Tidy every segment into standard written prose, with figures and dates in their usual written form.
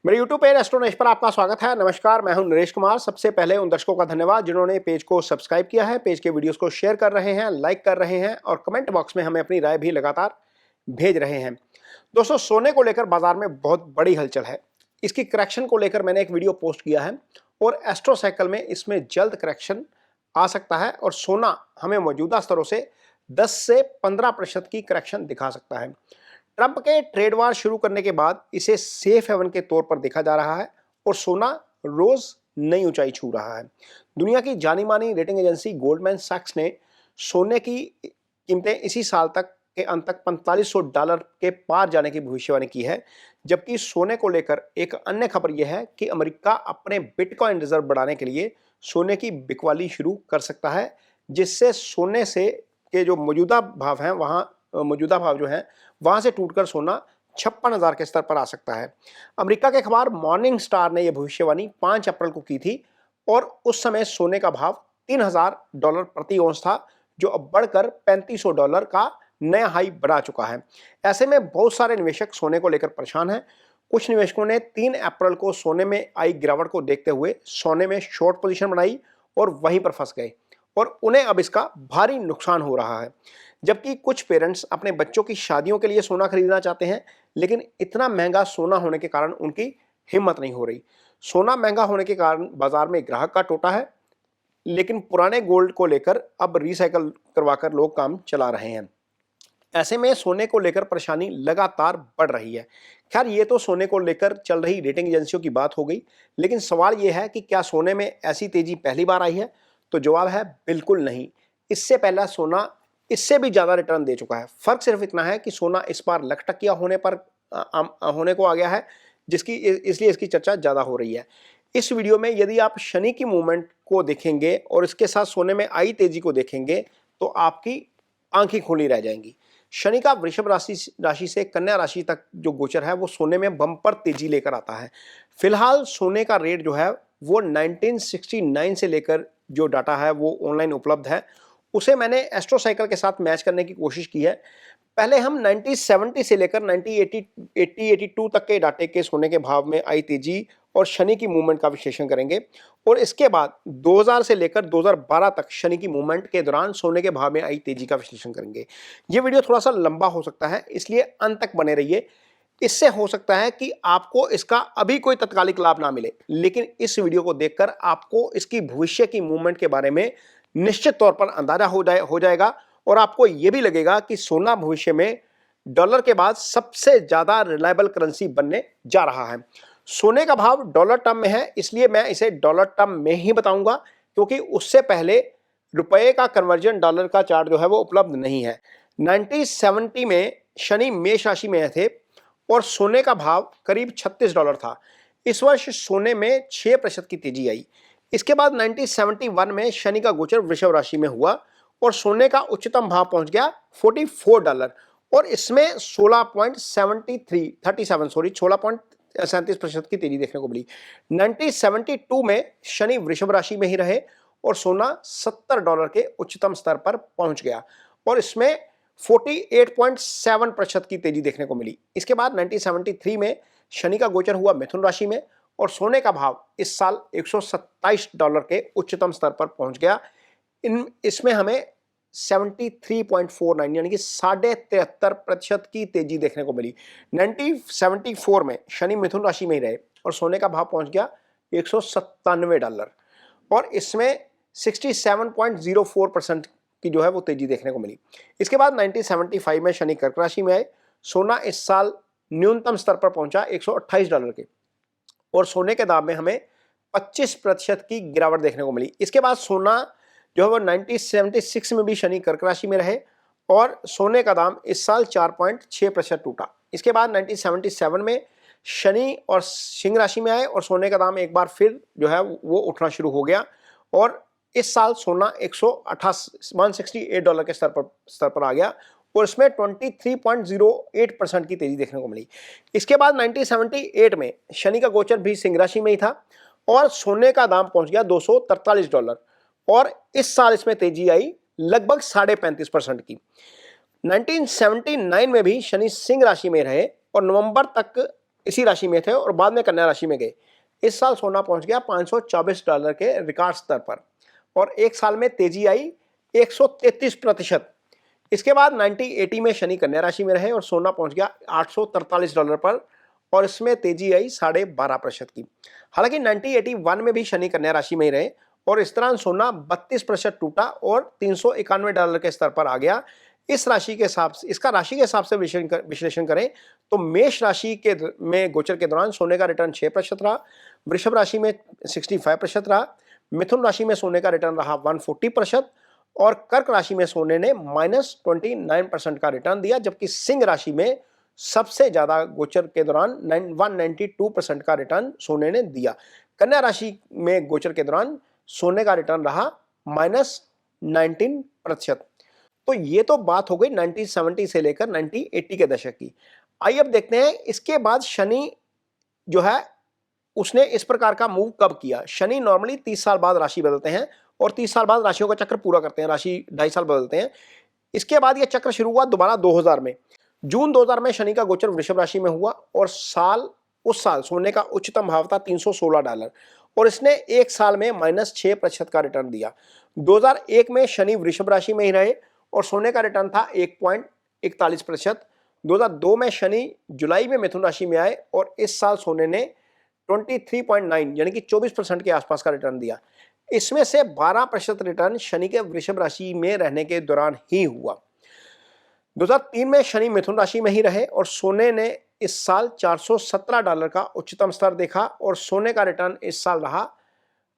मेरे YouTube page एस्ट्रोनॉलेज पर आपका स्वागत है। नमस्कार, मैं हूं नरेश कुमार। सबसे पहले उन दर्शकों का धन्यवाद जिन्होंने पेज को सब्सक्राइब किया है, पेज के वीडियोस को शेयर कर रहे हैं, लाइक कर रहे हैं और कमेंट बॉक्स में हमें अपनी राय भी लगातार भेज रहे हैं। दोस्तों, सोने को लेकर बाजार में बहुत बड़ी हलचल है। इसकी करेक्शन को लेकर मैंने एक वीडियो पोस्ट किया है और एस्ट्रो साइकिल में इसमें जल्द करेक्शन आ सकता है और सोना हमें मौजूदा स्तरों से 10 से 15% की करेक्शन दिखा सकता है। ट्रंप के ट्रेड वार शुरू करने के बाद इसे सेफ हेवन के तौर पर देखा जा रहा है और सोना रोज नई ऊंचाई छू रहा है। दुनिया की जानी मानी रेटिंग एजेंसी गोल्डमैन सैक्स ने सोने की कीमतें इसी साल तक के अंत तक $4500 के पार जाने की भविष्यवाणी की है। जबकि सोने को लेकर एक अन्य खबर यह है कि अमेरिका अपने बिटकॉइन रिजर्व बढ़ाने के लिए सोने की बिकवाली शुरू कर सकता है, जिससे सोने से के जो मौजूदा भाव हैं वहां से टूटकर सोना 56,000 के स्तर पर आ सकता है। अमेरिका के अखबार मॉर्निंग स्टार ने यह भविष्यवाणी 5 अप्रैल को की थी और उस समय सोने का भाव $3000 प्रति औंस था, जो अब बढ़कर $3500 का नया हाई बना चुका है। ऐसे में बहुत सारे निवेशक सोने को लेकर परेशान हैं। कुछ निवेशकों ने 3 अप्रैल को सोने में आई गिरावट को देखते हुए सोने में शॉर्ट पोजीशन बनाई और वहीं पर फंस गए और उन्हें अब इसका भारी नुकसान हो रहा है। जबकि कुछ पेरेंट्स अपने बच्चों की शादियों के लिए सोना खरीदना चाहते हैं, लेकिन इतना महंगा सोना होने के कारण उनकी हिम्मत नहीं हो रही। सोना महंगा होने के कारण बाजार में ग्राहक का टोटा है, लेकिन पुराने गोल्ड को लेकर अब रिसाइकल करवाकर लोग काम चला रहे हैं। ऐसे में सोने को लेकर परेशानी लगातार बढ़ रही है। खैर, ये तो सोने को लेकर चल रही रेटिंग एजेंसियों की बात हो गई, लेकिन सवाल यह है कि क्या सोने में ऐसी तेजी पहली बार आई है? तो जवाब है बिल्कुल नहीं। इससे पहला सोना इससे भी ज्यादा रिटर्न दे चुका है। फर्क सिर्फ इतना है कि सोना इस बार लखटकिया होने को आ गया है, इसलिए इसकी चर्चा ज्यादा हो रही है। इस वीडियो में यदि आप शनि की मूवमेंट को देखेंगे और इसके साथ सोने में आई तेजी को देखेंगे तो आपकी आंखें खुली रह जाएंगी। शनि का वृषभ राशि से कन्या राशि तक जो गोचर है वो सोने में बम्पर तेजी लेकर आता है। फिलहाल सोने का रेट जो है वो 1969 से लेकर जो डाटा है वो ऑनलाइन उपलब्ध है, उसे मैंने एस्ट्रो साइकिल के साथ मैच करने की कोशिश की है। पहले हम 1970 से लेकर 1982 तक के डाटे के सोने के भाव में आई तेजी और शनि की मूवमेंट का विश्लेषण करेंगे और इसके बाद 2000 से लेकर 2012 तक शनि की मूवमेंट के दौरान सोने के भाव में आई तेजी का विश्लेषण करेंगे। ये वीडियो थोड़ा सा लंबा हो सकता है, इसलिए अंत तक बने रहिए। इससे हो सकता है कि आपको इसका अभी कोई तत्कालिक लाभ ना मिले, लेकिन इस वीडियो को देखकर आपको इसकी भविष्य की मूवमेंट के बारे में निश्चित तौर पर अंदाजा हो जाएगा और आपको यह भी लगेगा कि सोना भविष्य में डॉलर के बाद सबसे ज्यादा रिलायबल करेंसी बनने जा रहा है। सोने का भाव डॉलर टर्म में है, इसलिए मैं इसे डॉलर टर्म में ही बताऊंगा, क्योंकि उससे पहले रुपए का कन्वर्जन डॉलर का चार्ट जो है वो उपलब्ध नहीं है। 1970 में शनि मेष राशि में थे और सोने का भाव करीब $36 था। इस वर्ष सोने में 6% की तेजी आई। इसके बाद 1971 में शनि का गोचर वृषभ राशि में हुआ और सोने का उच्चतम भाव पहुंच गया $44 और इसमें 16.37% की तेजी देखने को मिली। 1972 में शनि वृषभ राशि में ही रहे और सोना $70 के उच्चतम स्तर पर पहुंच गया और इसमें 48.7% की तेजी देखने को मिली। इसके बाद 1973 में शनि का गोचर हुआ मिथुन राशि में और सोने का भाव इस साल $127 के उच्चतम स्तर पर पहुंच गया। इसमें हमें 73.49 यानी कि 73.5% की तेजी देखने को मिली। 1974 में शनि मिथुन राशि में ही रहे और सोने का भाव पहुंच गया $197 और इसमें 67.04% की जो है वो तेजी देखने को मिली। इसके बाद 1975 में शनि कर्क राशि में आए। सोना इस साल न्यूनतम स्तर पर पहुंचा $128 के और सोने के दाम में हमें 25% की गिरावट देखने को मिली। इसके बाद सोना जो है वो 1976 में भी शनि कर्क राशि में रहे और सोने का दाम इस साल 4.6% टूटा। इसके बाद 1977 में शनि और सिंह राशि में आए और सोने का दाम एक बार फिर जो है वो उठना शुरू हो गया और इस साल सोना $168 के स्तर पर आ गया और इसमें 23.08% की तेजी देखने को मिली। इसके बाद 1978 में शनि का गोचर भी सिंह राशि में ही था और सोने का दाम पहुंच गया $243 और इस साल इसमें तेजी आई लगभग 35.5% की। 1979 में भी शनि सिंह राशि में रहे और नवंबर तक इसी राशि में थे और बाद में कन्या राशि में गए। इस साल सोना पहुंच गया $524 के रिकॉर्ड स्तर पर और एक साल में तेजी आई 133%। इसके बाद 1980 में शनि कन्या राशि में रहे और सोना पहुंच गया $843 पर और इसमें तेजी आई 12.5% की। हालांकि 1981 में भी शनि कन्या राशि में ही रहे और इस दौरान सोना 32% टूटा और $391 के स्तर पर आ गया। इस राशि के हिसाब से, इसका राशि के हिसाब से विश्लेषण करें तो मेष राशि के में गोचर के दौरान सोने का रिटर्न 6% रहा, वृषभ राशि में 65% रहा, मिथुन राशि में सोने का रिटर्न रहा 140% और कर्क राशि में सोने ने -29% का रिटर्न दिया, जबकि सिंह राशि में सबसे ज्यादा गोचर के दौरान 192% का रिटर्न सोने ने दिया। कन्या राशि में गोचर के दौरान सोने का रिटर्न रहा -19%। तो ये तो बात हो गई 1970 से लेकर 1980 के दशक की। आइए अब देखते हैं इसके बाद शनि जो है उसने इस प्रकार का मूव कब किया। शनि नॉर्मली 30 साल बाद राशि बदलते हैं और 30 साल बाद राशियों का चक्र पूरा करते हैं, राशि 2.5 साल बदलते हैं। इसके बाद यह चक्र शुरू हुआ दोबारा 2000 में। जून 2000 में शनि का गोचर वृषभ राशि में हुआ और उस साल सोने का उच्चतम भाव था $316 और इसने एक साल में -6% का रिटर्न दिया। 2001 में शनि वृषभ राशि में ही रहे और सोने का रिटर्न था 1.41%। 2002 में शनि जुलाई में मिथुन राशि में आए और इस साल सोने ने 23.9 यानी कि 24% के आसपास का रिटर्न दिया। इसमें से 12% रिटर्न शनि के वृषभ राशि में रहने के दौरान ही हुआ। 2003 में शनि मिथुन राशि में ही रहे और सोने ने इस साल $417 का उच्चतम स्तर देखा और सोने का रिटर्न इस साल रहा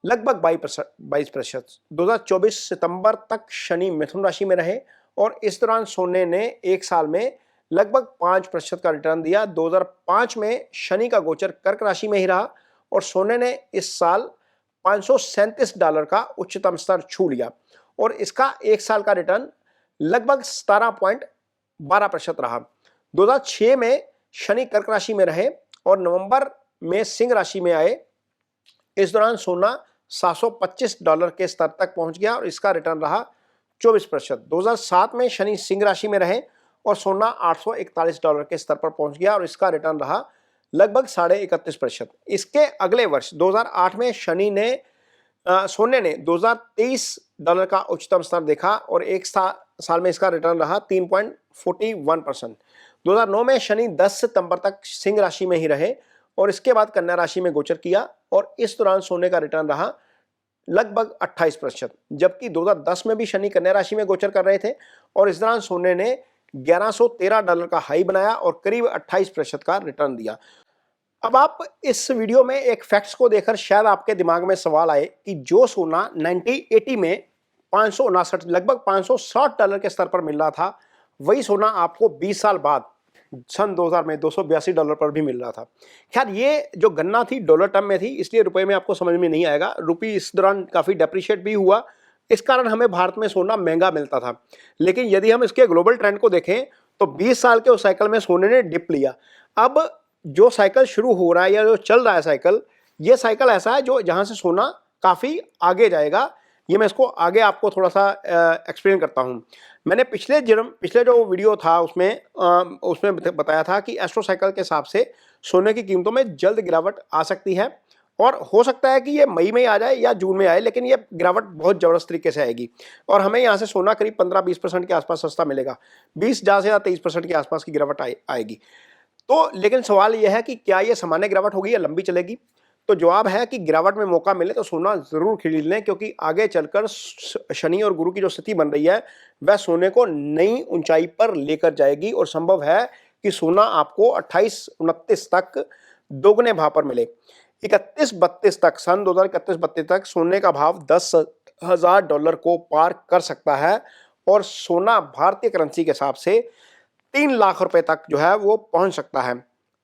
लगभग 22%। 2024 सितंबर तक शनि मिथुन राशि में रहे और इस दौरान सोने ने एक साल में लगभग 5% का रिटर्न दिया। 2005 में शनि का गोचर कर्क राशि में ही रहा और सोने ने इस साल $537 का उच्चतम स्तर छू लिया और इसका एक साल का रिटर्न लगभग 17.12% रहा। 2006 में शनि कर्क राशि में रहे और नवंबर में सिंह राशि में आए। इस दौरान सोना $725 के स्तर तक पहुंच गया और इसका रिटर्न रहा 24%। 2007 में शनि सिंह राशि में रहे और सोना $841 के स्तर पर पहुंच गया और इसका रिटर्न रहा लगभग 31.5%। इसके अगले वर्ष 2008 में सोने ने $2023 का उच्चतम स्तर देखा और एक साल में इसका रिटर्न रहा 3.41%। 2009 में शनि 10 सितंबर तक सिंह राशि में ही रहे और इसके बाद कन्या राशि में गोचर किया और इस दौरान सोने का रिटर्न रहा लगभग 28%, जबकि 2010 में भी शनि कन्या राशि में गोचर कर रहे थे और इस दौरान सोने ने $1113 का हाई बनाया और करीब 28% का रिटर्न दिया। अब आप इस वीडियो में एक फैक्ट्स को देखकर शायद आपके दिमाग में सवाल आए कि जो सोना 1980 में लगभग $560 के स्तर पर मिल रहा था, वही सोना आपको 20 साल बाद सन 2000 में $282 पर भी मिल रहा था। खैर, ये जो गणना थी डॉलर टर्म में थी, इसलिए रुपए में आपको समझ में नहीं आएगा। रुपी इस दौरान काफ़ी डेप्रिशिएट भी हुआ, इस कारण हमें भारत में सोना महंगा मिलता था। लेकिन यदि हम इसके ग्लोबल ट्रेंड को देखें तो 20 साल के उस साइकिल में सोने ने डिप लिया। अब जो साइकिल शुरू हो रहा है या जो चल रहा है साइकिल, ये साइकिल ऐसा है जो जहाँ से सोना काफ़ी आगे जाएगा। ये मैं इसको आगे आपको थोड़ा सा एक्सप्लेन करता हूँ। मैंने पिछले जो वीडियो था उसमें बताया था कि एस्ट्रो साइकिल के हिसाब से सोने की कीमतों में जल्द गिरावट आ सकती है और हो सकता है कि ये मई में आ जाए या जून में आए, लेकिन ये गिरावट बहुत ज़बरदस्त तरीके से आएगी और हमें यहाँ से सोना करीब 15-20% के आसपास सस्ता मिलेगा। 20 ज़्यादा से ज़्यादा 23% के आसपास की गिरावट आएगी। तो लेकिन सवाल यह है कि क्या ये सामान्य गिरावट होगी या लंबी चलेगी? तो जवाब है कि गिरावट में मौका मिले तो सोना ज़रूर खरीद लें, क्योंकि आगे चलकर शनि और गुरु की जो स्थिति बन रही है वह सोने को नई ऊंचाई पर लेकर जाएगी और संभव है कि सोना आपको 28-29 तक दोगुने भाव पर मिले। 31-32 तक, सन 2031-32 तक सोने का भाव $10,000 को पार कर सकता है और सोना भारतीय करेंसी के हिसाब से 3 लाख रुपए तक जो है वो पहुंच सकता है।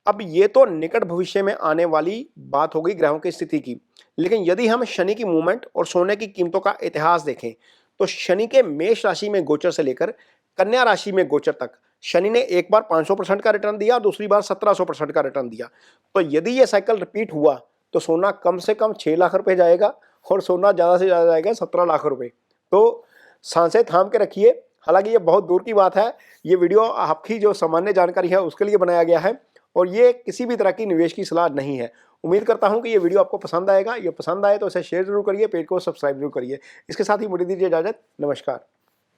अब ये तो निकट भविष्य में आने वाली बात हो गई ग्रहों की स्थिति की, लेकिन यदि हम शनि की मूवमेंट और सोने की कीमतों का इतिहास देखें तो शनि के मेष राशि में गोचर से लेकर कन्या राशि में गोचर तक शनि ने एक बार 500% का रिटर्न दिया और दूसरी बार 1700% का रिटर्न दिया। तो यदि ये साइकिल रिपीट हुआ तो सोना कम से कम 6 लाख रुपए जाएगा और सोना ज़्यादा से ज़्यादा जाएगा 17 लाख रुपए। तो सांसें थाम के रखिए। हालांकि ये बहुत दूर की बात है, ये वीडियो आपकी जो सामान्य जानकारी है उसके लिए बनाया गया है और ये किसी भी तरह की निवेश की सलाह नहीं है। उम्मीद करता हूं कि ये वीडियो आपको पसंद आएगा। ये पसंद आए तो इसे शेयर जरूर करिए, पेज को सब्सक्राइब जरूर करिए। इसके साथ ही मुझे दीजिए इजाजत। नमस्कार।